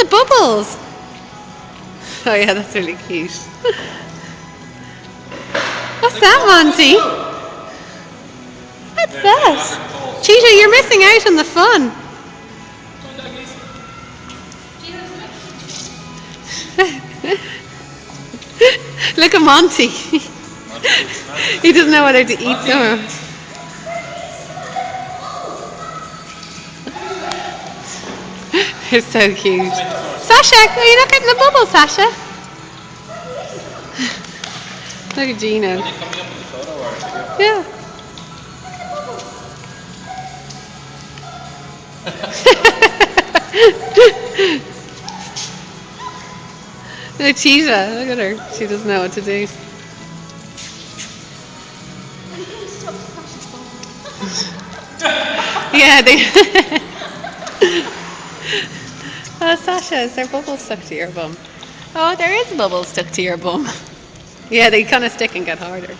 the bubbles. Oh yeah, that's really cute. What's that, Monty? What's that? Cheetah, you're missing out on the fun. Look at Monty. He doesn't know whether to eat them. It's so cute. Sasha, are you not getting the bubble, Sasha? Look at Gino. Yeah. No, Cheetah, look at her. She doesn't know what to do. Yeah, they. Oh, Sasha, is there bubbles stuck to your bum? Oh, there is bubbles stuck to your bum. Yeah, they kind of stick and get harder.